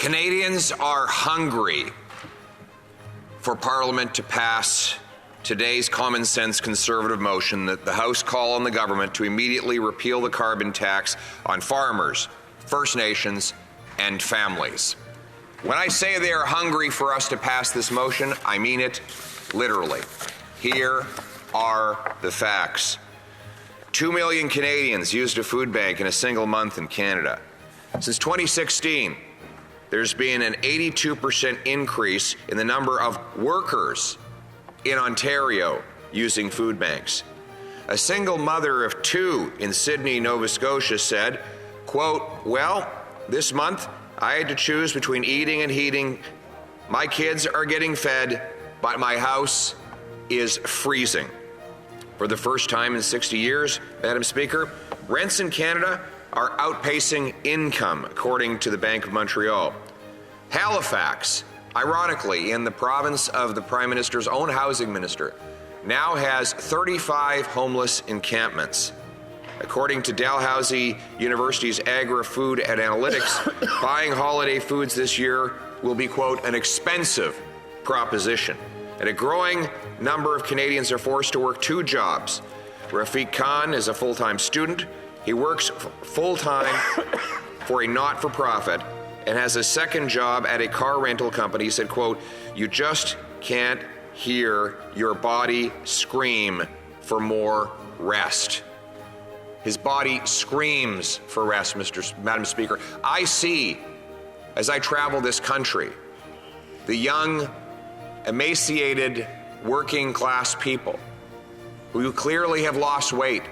Canadians are hungry for Parliament to pass today's common sense Conservative motion that the House call on the government to immediately repeal the carbon tax on farmers, First Nations, and families. When I say they are hungry for us to pass this motion, I mean it literally. Here are the facts. 2 million Canadians used a food bank in a single month in Canada. Since 2016, there's been an 82% increase in the number of workers in Ontario using food banks. A single mother of 2 in Sydney, Nova Scotia said, quote, "Well, this month I had to choose between eating and heating. My kids are getting fed, but my house is freezing." For the first time in 60 years, Madam Speaker, rents in Canada are outpacing income, according to the Bank of Montreal. Halifax, ironically, in the province of the Prime Minister's own housing minister, now has 35 homeless encampments. According to Dalhousie University's Agri-Food and Analytics, buying holiday foods this year will be, quote, an expensive proposition. And a growing number of Canadians are forced to work 2 jobs. Rafiq Khan is a full-time student. He works full-time for a not-for-profit and has a second job at a car rental company. He said, quote, "You just can't hear your body scream for more rest." His body screams for rest, Madam Speaker. I see, as I travel this country, the young, emaciated, working-class people who clearly have lost weight,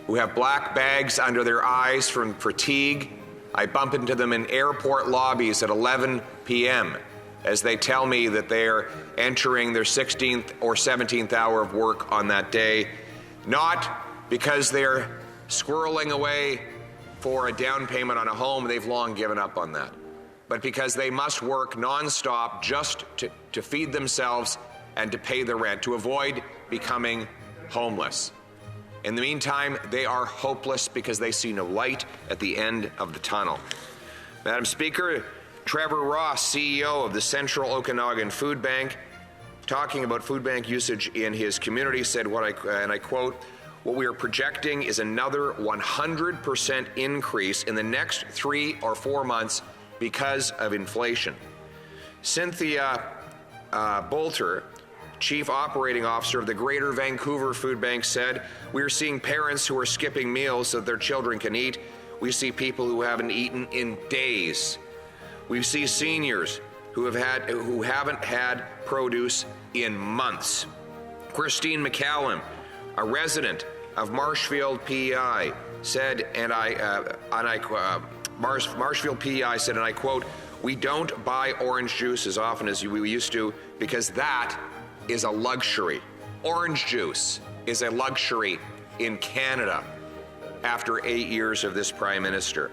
who have black bags under their eyes from fatigue. I bump into them in airport lobbies at 11 p.m. as they tell me that they're entering their 16th or 17th hour of work on that day, not because they're squirreling away for a down payment on a home. They've long given up on that. But because they must work nonstop just to feed themselves and to pay the rent, to avoid becoming homeless. In the meantime, they are hopeless because they see no light at the end of the tunnel. Madam Speaker, Trevor Ross, CEO of the Central Okanagan Food Bank, talking about food bank usage in his community, said, and I quote, "What we are projecting is another 100% increase in the next 3 or 4 months because of inflation." Cynthia Bolter, Chief Operating Officer of the Greater Vancouver Food Bank, said, "We are seeing parents who are skipping meals so that their children can eat. We see people who haven't eaten in days. We see seniors who haven't had produce in months." Christine McCallum, a resident of Marshfield, PEI, said, Marshfield, PEI said, and I quote, "We don't buy orange juice as often as we used to because that is a luxury. Orange juice is a luxury in Canada after 8 years of this Prime Minister."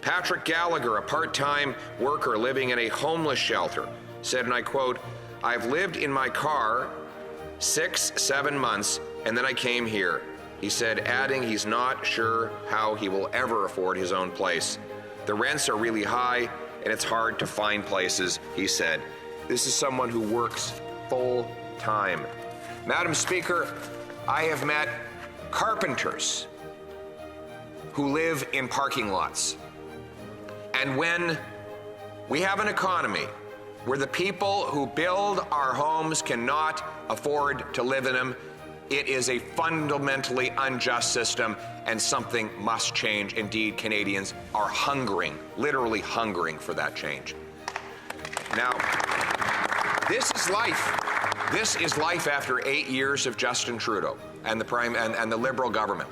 Patrick Gallagher, a part-time worker living in a homeless shelter, said, and I quote, "I've lived in my car 6-7 months and then I came here." He said, adding he's not sure how he will ever afford his own place. "The rents are really high and it's hard to find places," he said. This is someone who works full time. Madam Speaker, I have met carpenters who live in parking lots. And when we have an economy where the people who build our homes cannot afford to live in them, it is a fundamentally unjust system and something must change. Indeed, Canadians are hungering, literally hungering for that change. Now, this is life. This is life after 8 years of Justin Trudeau and the Liberal government.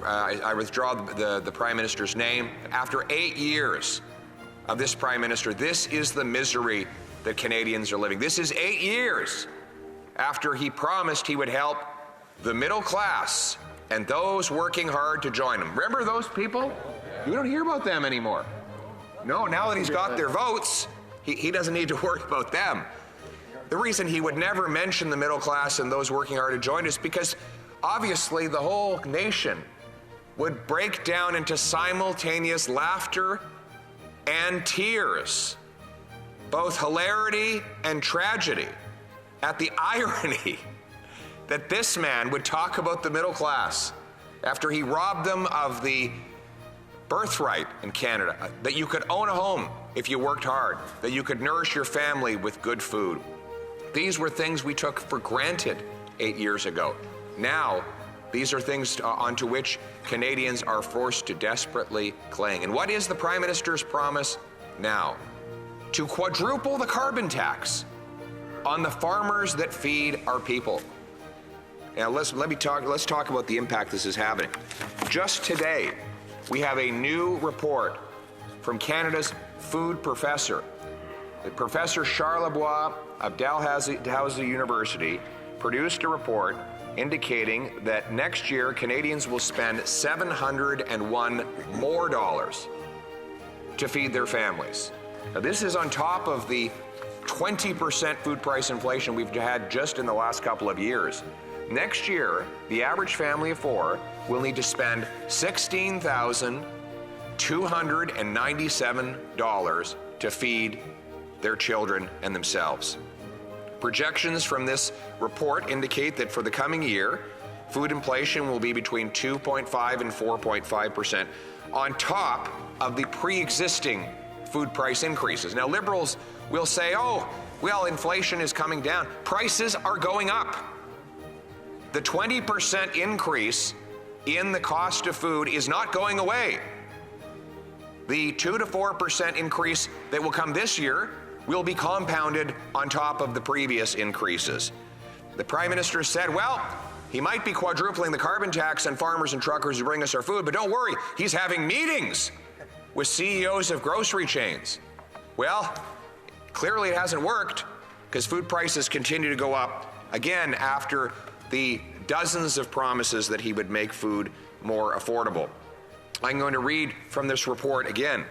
I withdraw the Prime Minister's name. After 8 years of this Prime Minister, this is the misery that Canadians are living. This is 8 years after he promised he would help the middle class and those working hard to join him. Remember those people? You don't hear about them anymore. No, now that he's got their votes, he doesn't need to worry about them. The reason he would never mention the middle class and those working hard to join is because obviously the whole nation would break down into simultaneous laughter and tears both hilarity and tragedy at the irony that this man would talk about the middle class after he robbed them of the birthright in Canada, that you could own a home if you worked hard, that you could nourish your family with good food. These were things we took for granted 8 years ago. Now, these are things onto which Canadians are forced to desperately cling. And what is the Prime Minister's promise now? To quadruple the carbon tax on the farmers that feed our people. Now let's talk about the impact this is having. Just today, we have a new report from Canada's food professor. Professor Charlebois of Dalhousie University produced a report indicating that next year Canadians will spend $701 more to feed their families. Now this is on top of the 20% food price inflation we've had just in the last couple of years. Next year, the average family of four will need to spend $16,297 to feed their children and themselves. Projections from this report indicate that for the coming year, food inflation will be between 2.5 and 4.5% on top of the pre-existing food price increases. Now, Liberals will say, oh, well, inflation is coming down. Prices are going up. The 20% increase in the cost of food is not going away. The 2 to 4% increase that will come this year will be compounded on top of the previous increases. The Prime Minister said, well, he might be quadrupling the carbon tax on farmers and truckers who bring us our food, but don't worry, he's having meetings with CEOs of grocery chains. Well, clearly it hasn't worked because food prices continue to go up again after the dozens of promises that he would make food more affordable. I'm going to read from this report again.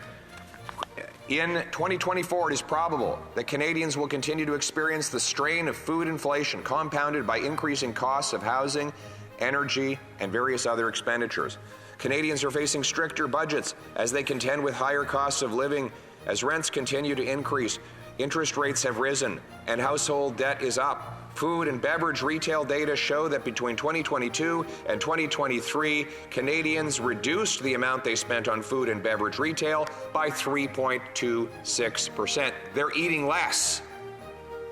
In 2024, it is probable that Canadians will continue to experience the strain of food inflation compounded by increasing costs of housing, energy, and various other expenditures. Canadians are facing stricter budgets as they contend with higher costs of living as rents continue to increase. Interest rates have risen and household debt is up. Food and beverage retail data show that between 2022 and 2023, Canadians reduced the amount they spent on food and beverage retail by 3.26%. They're eating less.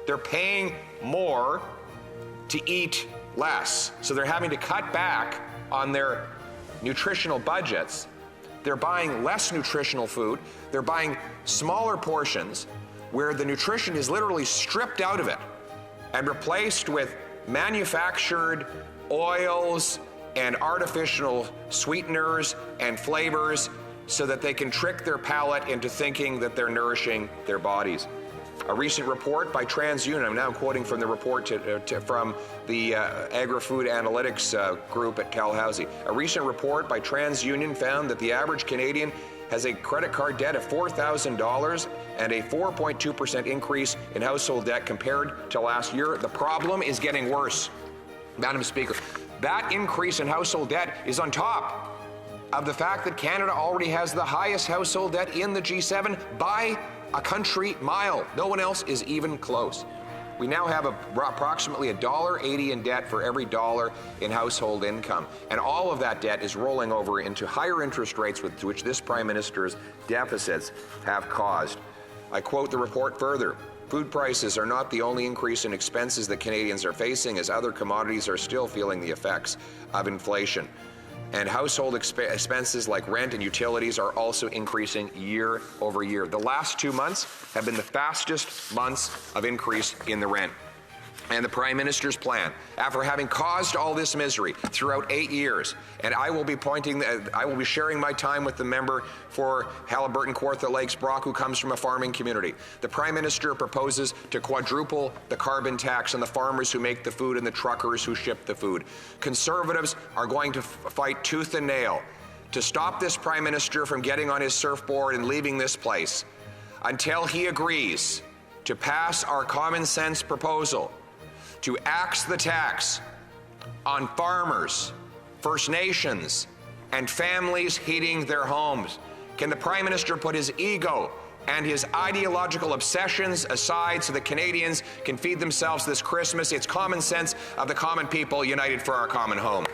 They're paying more to eat less. So they're having to cut back on their nutritional budgets. They're buying less nutritional food. They're buying smaller portions where the nutrition is literally stripped out of it and replaced with manufactured oils and artificial sweeteners and flavors so that they can trick their palate into thinking that they're nourishing their bodies. A recent report by TransUnion, I'm now quoting from the report from the Agri-Food Analytics group at Dalhousie. A recent report by TransUnion found that the average Canadian has a credit card debt of $4,000 and a 4.2% increase in household debt compared to last year. The problem is getting worse. Madam Speaker, that increase in household debt is on top of the fact that Canada already has the highest household debt in the G7 by a country mile. No one else is even close. We now have approximately $1.80 in debt for every dollar in household income. And all of that debt is rolling over into higher interest rates, which this Prime Minister's deficits have caused. I quote the report further. Food prices are not the only increase in expenses that Canadians are facing, as other commodities are still feeling the effects of inflation. And household expenses like rent and utilities are also increasing year over year. The last 2 months have been the fastest months of increase in the rent. And the Prime Minister's plan, after having caused all this misery throughout 8 years, and I will be sharing my time with the member for Haliburton, Kawartha Lakes, Brock, who comes from a farming community. The Prime Minister proposes to quadruple the carbon tax on the farmers who make the food and the truckers who ship the food. Conservatives are going to fight tooth and nail to stop this Prime Minister from getting on his surfboard and leaving this place until he agrees to pass our common sense proposal to axe the tax on farmers, First Nations, and families heating their homes. Can the Prime Minister put his ego and his ideological obsessions aside so that Canadians can feed themselves this Christmas. It's common sense of the common people united for our common home.